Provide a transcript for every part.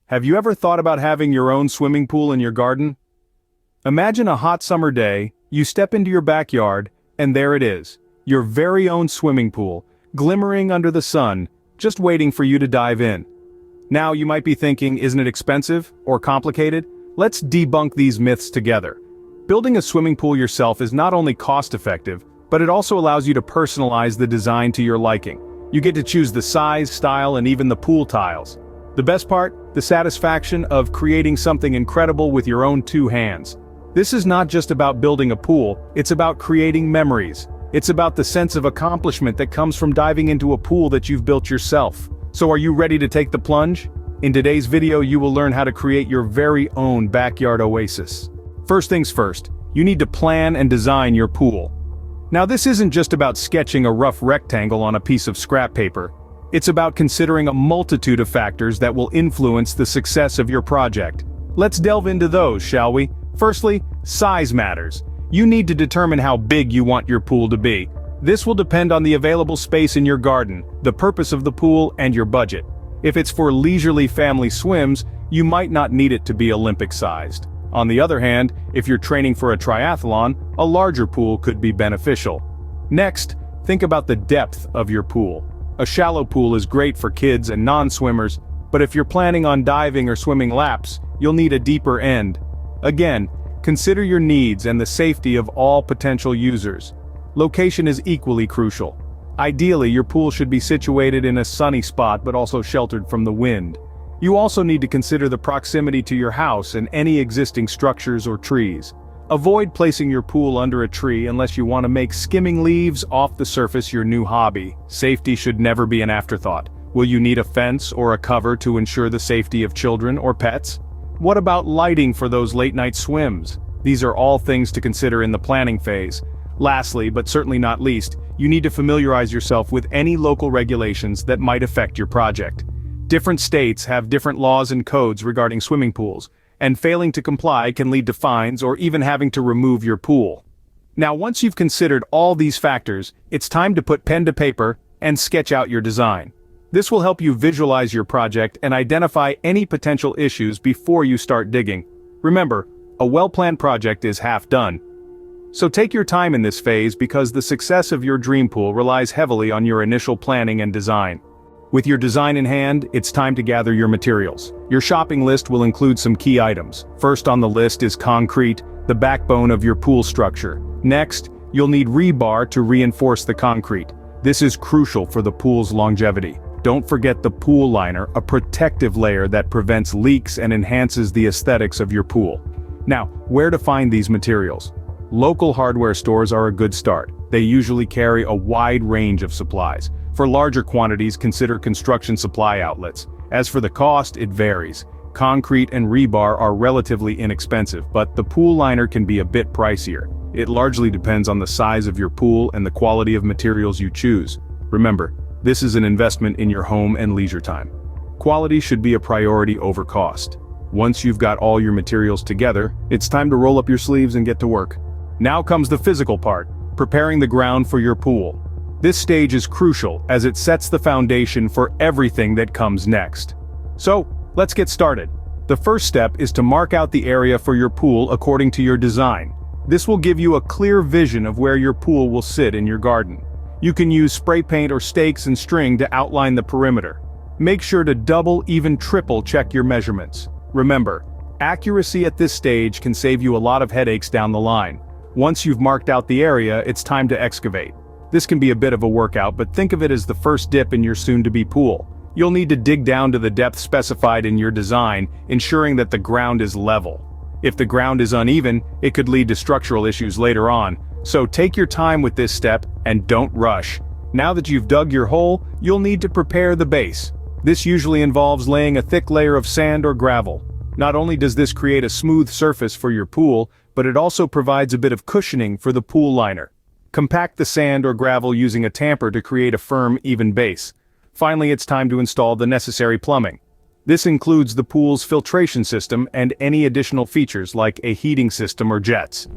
Have you ever thought about having your own swimming pool in your garden? Imagine a hot summer day, you step into your backyard, and there it is, your very own swimming pool, glimmering under the sun, just waiting for you to dive in. Now you might be thinking, isn't it expensive or complicated? Let's debunk these myths together. Building a swimming pool yourself is not only cost-effective, but it also allows you to personalize the design to your liking. You get to choose the size, style, and even the pool tiles. The best part? The satisfaction of creating something incredible with your own two hands. This is not just about building a pool, it's about creating memories. It's about the sense of accomplishment that comes from diving into a pool that you've built yourself. So are you ready to take the plunge? In today's video you will learn how to create your very own backyard oasis. First things first, you need to plan and design your pool. Now this isn't just about sketching a rough rectangle on a piece of scrap paper. It's about considering a multitude of factors that will influence the success of your project. Let's delve into those, shall we? Firstly, size matters. You need to determine how big you want your pool to be. This will depend on the available space in your garden, the purpose of the pool, and your budget. If it's for leisurely family swims, you might not need it to be Olympic-sized. On the other hand, if you're training for a triathlon, a larger pool could be beneficial. Next, think about the depth of your pool. A shallow pool is great for kids and non-swimmers, but if you're planning on diving or swimming laps, you'll need a deeper end. Again, consider your needs and the safety of all potential users. Location is equally crucial. Ideally, your pool should be situated in a sunny spot but also sheltered from the wind. You also need to consider the proximity to your house and any existing structures or trees. Avoid placing your pool under a tree unless you want to make skimming leaves off the surface your new hobby. Safety should never be an afterthought. Will you need a fence or a cover to ensure the safety of children or pets? What about lighting for those late-night swims? These are all things to consider in the planning phase. Lastly, but certainly not least, you need to familiarize yourself with any local regulations that might affect your project. Different states have different laws and codes regarding swimming pools, and failing to comply can lead to fines or even having to remove your pool. Now once you've considered all these factors, it's time to put pen to paper and sketch out your design. This will help you visualize your project and identify any potential issues before you start digging. Remember, a well-planned project is half done. So take your time in this phase because the success of your dream pool relies heavily on your initial planning and design. With your design in hand, it's time to gather your materials. Your shopping list will include some key items. First on the list is concrete, the backbone of your pool structure. Next, you'll need rebar to reinforce the concrete. This is crucial for the pool's longevity. Don't forget the pool liner, a protective layer that prevents leaks and enhances the aesthetics of your pool. Now, where to find these materials? Local hardware stores are a good start. They usually carry a wide range of supplies. For larger quantities, consider construction supply outlets. As for the cost, it varies. Concrete and rebar are relatively inexpensive, but the pool liner can be a bit pricier. It largely depends on the size of your pool and the quality of materials you choose. Remember, this is an investment in your home and leisure time. Quality should be a priority over cost. Once you've got all your materials together, it's time to roll up your sleeves and get to work. Now comes the physical part, preparing the ground for your pool. This stage is crucial as it sets the foundation for everything that comes next. So, let's get started. The first step is to mark out the area for your pool according to your design. This will give you a clear vision of where your pool will sit in your garden. You can use spray paint or stakes and string to outline the perimeter. Make sure to double, even triple check your measurements. Remember, accuracy at this stage can save you a lot of headaches down the line. Once you've marked out the area, it's time to excavate. This can be a bit of a workout, but think of it as the first dip in your soon-to-be pool. You'll need to dig down to the depth specified in your design, ensuring that the ground is level. If the ground is uneven, it could lead to structural issues later on, so take your time with this step and don't rush. Now that you've dug your hole, you'll need to prepare the base. This usually involves laying a thick layer of sand or gravel. Not only does this create a smooth surface for your pool, but it also provides a bit of cushioning for the pool liner. Compact the sand or gravel using a tamper to create a firm, even base. Finally, it's time to install the necessary plumbing. This includes the pool's filtration system and any additional features like a heating system or jets.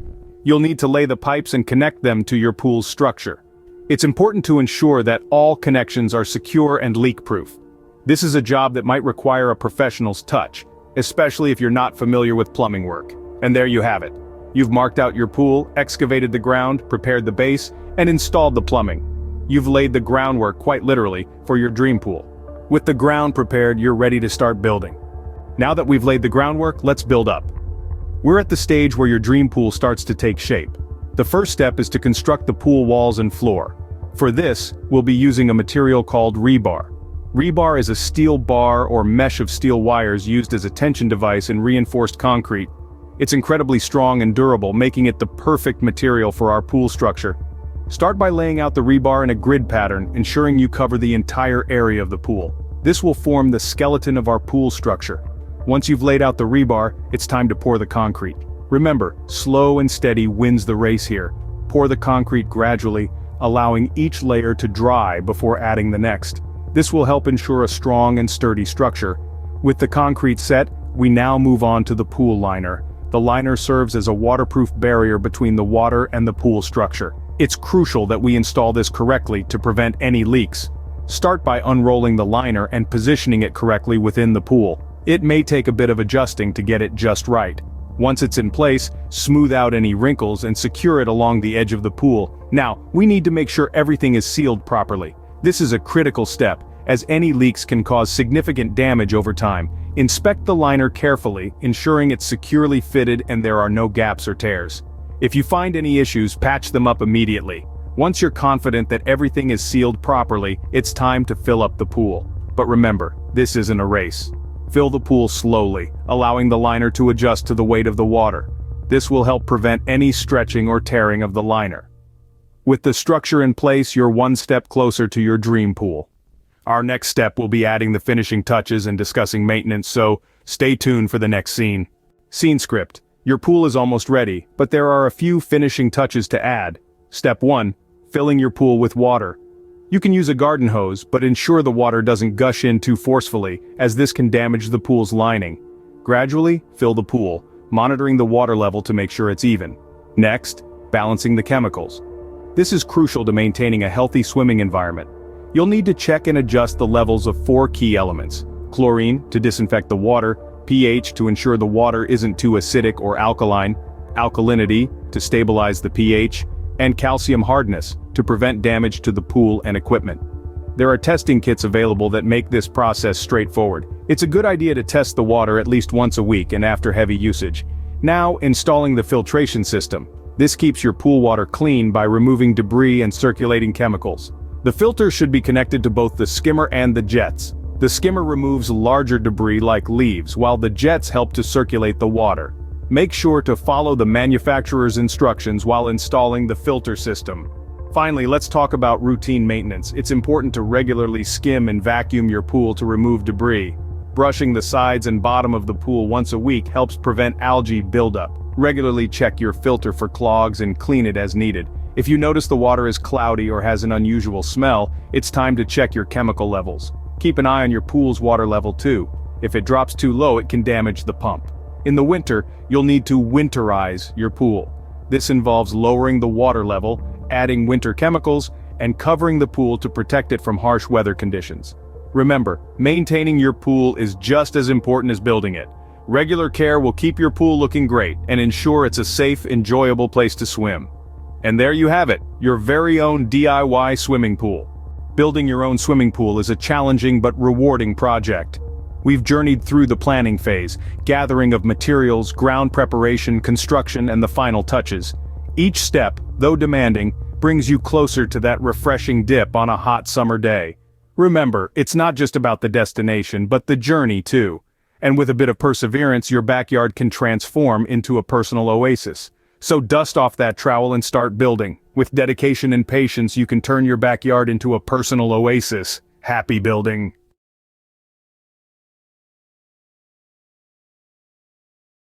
You'll need to lay the pipes and connect them to your pool's structure. It's important to ensure that all connections are secure and leak-proof. This is a job that might require a professional's touch, especially if you're not familiar with plumbing work. And there you have it. You've marked out your pool, excavated the ground, prepared the base, and installed the plumbing. You've laid the groundwork, quite literally, for your dream pool. With the ground prepared, you're ready to start building. Now that we've laid the groundwork, let's build up. We're at the stage where your dream pool starts to take shape. The first step is to construct the pool walls and floor. For this, we'll be using a material called rebar. Rebar is a steel bar or mesh of steel wires used as a tension device in reinforced concrete. It's incredibly strong and durable, making it the perfect material for our pool structure. Start by laying out the rebar in a grid pattern, ensuring you cover the entire area of the pool. This will form the skeleton of our pool structure. Once you've laid out the rebar, it's time to pour the concrete. Remember, slow and steady wins the race here. Pour the concrete gradually, allowing each layer to dry before adding the next. This will help ensure a strong and sturdy structure. With the concrete set, we now move on to the pool liner. The liner serves as a waterproof barrier between the water and the pool structure. It's crucial that we install this correctly to prevent any leaks. Start by unrolling the liner and positioning it correctly within the pool. It may take a bit of adjusting to get it just right. Once it's in place, smooth out any wrinkles and secure it along the edge of the pool. Now, we need to make sure everything is sealed properly. This is a critical step, as any leaks can cause significant damage over time. Inspect the liner carefully, ensuring it's securely fitted and there are no gaps or tears. If you find any issues, patch them up immediately. Once you're confident that everything is sealed properly, it's time to fill up the pool. But remember, this isn't a race. Fill the pool slowly, allowing the liner to adjust to the weight of the water. This will help prevent any stretching or tearing of the liner. With the structure in place, you're one step closer to your dream pool. Our next step will be adding the finishing touches and discussing maintenance, so stay tuned for the next scene. Scene script. Your pool is almost ready, but there are a few finishing touches to add. Step 1. Filling your pool with water. You can use a garden hose, but ensure the water doesn't gush in too forcefully, as this can damage the pool's lining. Gradually, fill the pool, monitoring the water level to make sure it's even. Next, balancing the chemicals. This is crucial to maintaining a healthy swimming environment. You'll need to check and adjust the levels of 4 key elements: chlorine, to disinfect the water; pH, to ensure the water isn't too acidic or alkaline; alkalinity, to stabilize the pH; and calcium hardness, to prevent damage to the pool and equipment. There are testing kits available that make this process straightforward. It's a good idea to test the water at least once a week and after heavy usage. Now, installing the filtration system. This keeps your pool water clean by removing debris and circulating chemicals. The filter should be connected to both the skimmer and the jets. The skimmer removes larger debris like leaves, while the jets help to circulate the water. Make sure to follow the manufacturer's instructions while installing the filter system. Finally, let's talk about routine maintenance. It's important to regularly skim and vacuum your pool to remove debris. Brushing the sides and bottom of the pool once a week helps prevent algae buildup. Regularly check your filter for clogs and clean it as needed. If you notice the water is cloudy or has an unusual smell, it's time to check your chemical levels. Keep an eye on your pool's water level too. If it drops too low, it can damage the pump. In the winter, you'll need to winterize your pool. This involves lowering the water level, adding winter chemicals, and covering the pool to protect it from harsh weather conditions. Remember, maintaining your pool is just as important as building it. Regular care will keep your pool looking great and ensure it's a safe, enjoyable place to swim. And there you have it, your very own DIY swimming pool. Building your own swimming pool is a challenging but rewarding project. We've journeyed through the planning phase, gathering of materials, ground preparation, construction, and the final touches. Each step, though demanding, brings you closer to that refreshing dip on a hot summer day. Remember, it's not just about the destination, but the journey too. And with a bit of perseverance, your backyard can transform into a personal oasis. So dust off that trowel and start building. With dedication and patience, you can turn your backyard into a personal oasis. Happy building.